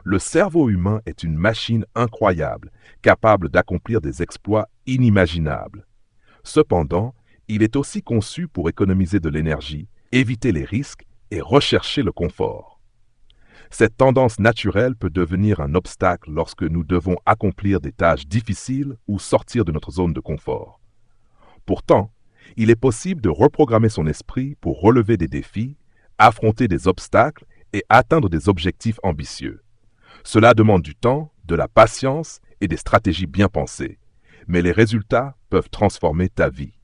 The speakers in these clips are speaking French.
Le cerveau humain est une machine incroyable, capable d'accomplir des exploits inimaginables. Cependant, il est aussi conçu pour économiser de l'énergie, éviter les risques et rechercher le confort. Cette tendance naturelle peut devenir un obstacle lorsque nous devons accomplir des tâches difficiles ou sortir de notre zone de confort. Pourtant, il est possible de reprogrammer son esprit pour relever des défis, affronter des obstacles et atteindre des objectifs ambitieux. Cela demande du temps, de la patience et des stratégies bien pensées, mais les résultats peuvent transformer ta vie.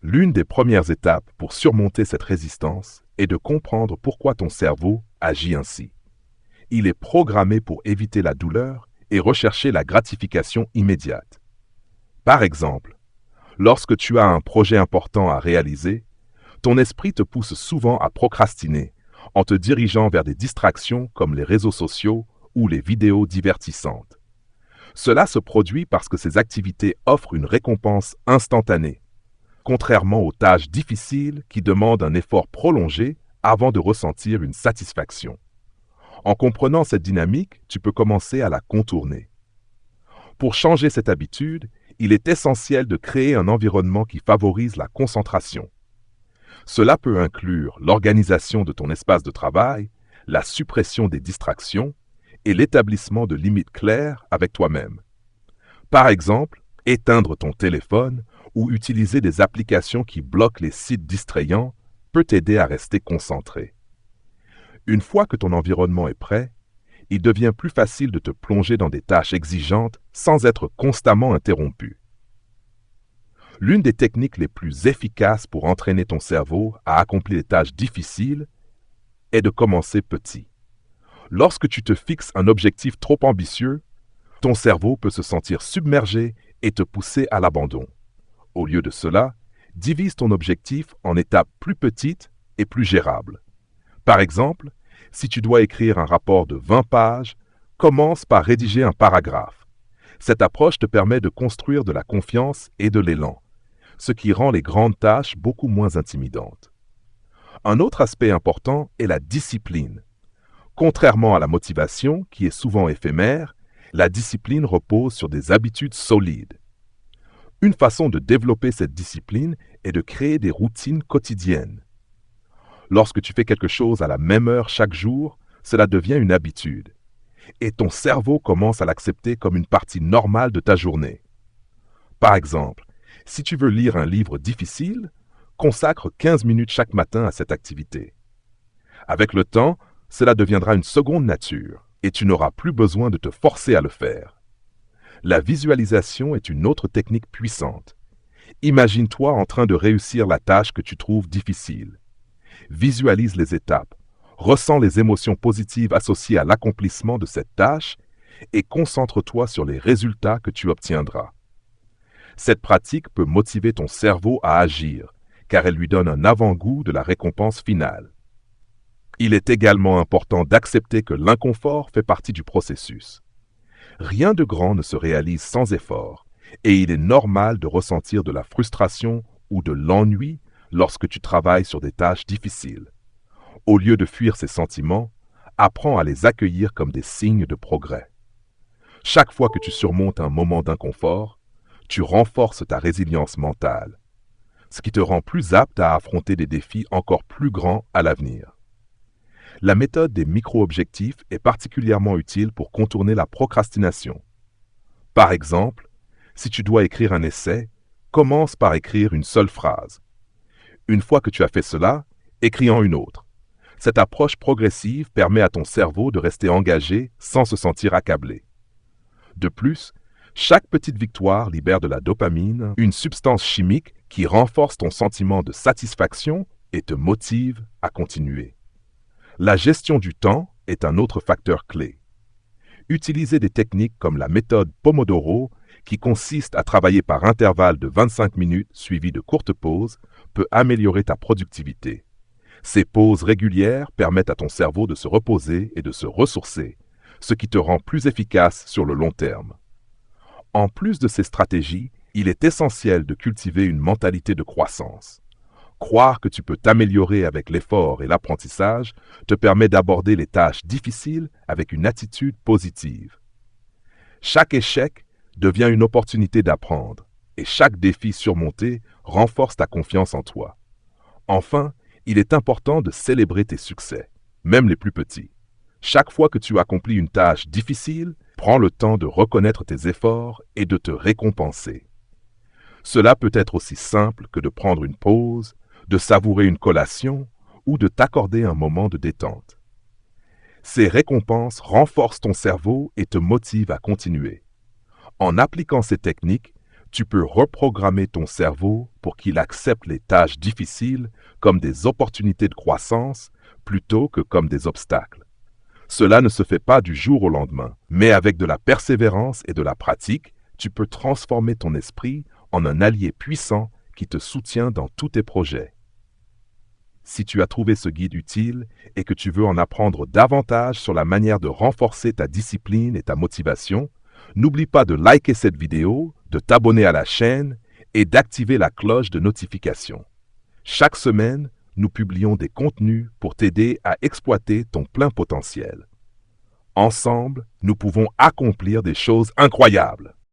L'une des premières étapes pour surmonter cette résistance est de comprendre pourquoi ton cerveau agit ainsi. Il est programmé pour éviter la douleur et rechercher la gratification immédiate. Par exemple, lorsque tu as un projet important à réaliser, ton esprit te pousse souvent à procrastiner en te dirigeant vers des distractions comme les réseaux sociaux ou les vidéos divertissantes. Cela se produit parce que ces activités offrent une récompense instantanée, contrairement aux tâches difficiles qui demandent un effort prolongé avant de ressentir une satisfaction. En comprenant cette dynamique, tu peux commencer à la contourner. Pour changer cette habitude, il est essentiel de créer un environnement qui favorise la concentration. Cela peut inclure l'organisation de ton espace de travail, la suppression des distractions et l'établissement de limites claires avec toi-même. Par exemple, éteindre ton téléphone ou utiliser des applications qui bloquent les sites distrayants peut t'aider à rester concentré. Une fois que ton environnement est prêt, il devient plus facile de te plonger dans des tâches exigeantes sans être constamment interrompu. L'une des techniques les plus efficaces pour entraîner ton cerveau à accomplir des tâches difficiles est de commencer petit. Lorsque tu te fixes un objectif trop ambitieux, ton cerveau peut se sentir submergé et te pousser à l'abandon. Au lieu de cela, divise ton objectif en étapes plus petites et plus gérables. Par exemple, si tu dois écrire un rapport de 20 pages, commence par rédiger un paragraphe. Cette approche te permet de construire de la confiance et de l'élan, ce qui rend les grandes tâches beaucoup moins intimidantes. Un autre aspect important est la discipline. Contrairement à la motivation, qui est souvent éphémère, la discipline repose sur des habitudes solides. Une façon de développer cette discipline est de créer des routines quotidiennes. Lorsque tu fais quelque chose à la même heure chaque jour, cela devient une habitude. Et ton cerveau commence à l'accepter comme une partie normale de ta journée. Par exemple, si tu veux lire un livre difficile, consacre 15 minutes chaque matin à cette activité. Avec le temps, cela deviendra une seconde nature et tu n'auras plus besoin de te forcer à le faire. La visualisation est une autre technique puissante. Imagine-toi en train de réussir la tâche que tu trouves difficile. Visualise les étapes, ressens les émotions positives associées à l'accomplissement de cette tâche et concentre-toi sur les résultats que tu obtiendras. Cette pratique peut motiver ton cerveau à agir, car elle lui donne un avant-goût de la récompense finale. Il est également important d'accepter que l'inconfort fait partie du processus. Rien de grand ne se réalise sans effort, et il est normal de ressentir de la frustration ou de l'ennui lorsque tu travailles sur des tâches difficiles. Au lieu de fuir ces sentiments, apprends à les accueillir comme des signes de progrès. Chaque fois que tu surmontes un moment d'inconfort, tu renforces ta résilience mentale, ce qui te rend plus apte à affronter des défis encore plus grands à l'avenir. La méthode des micro-objectifs est particulièrement utile pour contourner la procrastination. Par exemple, si tu dois écrire un essai, commence par écrire une seule phrase. Une fois que tu as fait cela, écris en une autre. Cette approche progressive permet à ton cerveau de rester engagé sans se sentir accablé. De plus, chaque petite victoire libère de la dopamine, une substance chimique qui renforce ton sentiment de satisfaction et te motive à continuer. La gestion du temps est un autre facteur clé. Utiliser des techniques comme la méthode Pomodoro, qui consiste à travailler par intervalles de 25 minutes suivies de courtes pauses, peut améliorer ta productivité. Ces pauses régulières permettent à ton cerveau de se reposer et de se ressourcer, ce qui te rend plus efficace sur le long terme. En plus de ces stratégies, il est essentiel de cultiver une mentalité de croissance. Croire que tu peux t'améliorer avec l'effort et l'apprentissage te permet d'aborder les tâches difficiles avec une attitude positive. Chaque échec devient une opportunité d'apprendre et chaque défi surmonté renforce ta confiance en toi. Enfin, il est important de célébrer tes succès, même les plus petits. Chaque fois que tu accomplis une tâche difficile, prends le temps de reconnaître tes efforts et de te récompenser. Cela peut être aussi simple que de prendre une pause, de savourer une collation ou de t'accorder un moment de détente. Ces récompenses renforcent ton cerveau et te motivent à continuer. En appliquant ces techniques, tu peux reprogrammer ton cerveau pour qu'il accepte les tâches difficiles comme des opportunités de croissance plutôt que comme des obstacles. Cela ne se fait pas du jour au lendemain, mais avec de la persévérance et de la pratique, tu peux transformer ton esprit en un allié puissant qui te soutient dans tous tes projets. Si tu as trouvé ce guide utile et que tu veux en apprendre davantage sur la manière de renforcer ta discipline et ta motivation, n'oublie pas de liker cette vidéo, de t'abonner à la chaîne et d'activer la cloche de notification. Chaque semaine, nous publions des contenus pour t'aider à exploiter ton plein potentiel. Ensemble, nous pouvons accomplir des choses incroyables.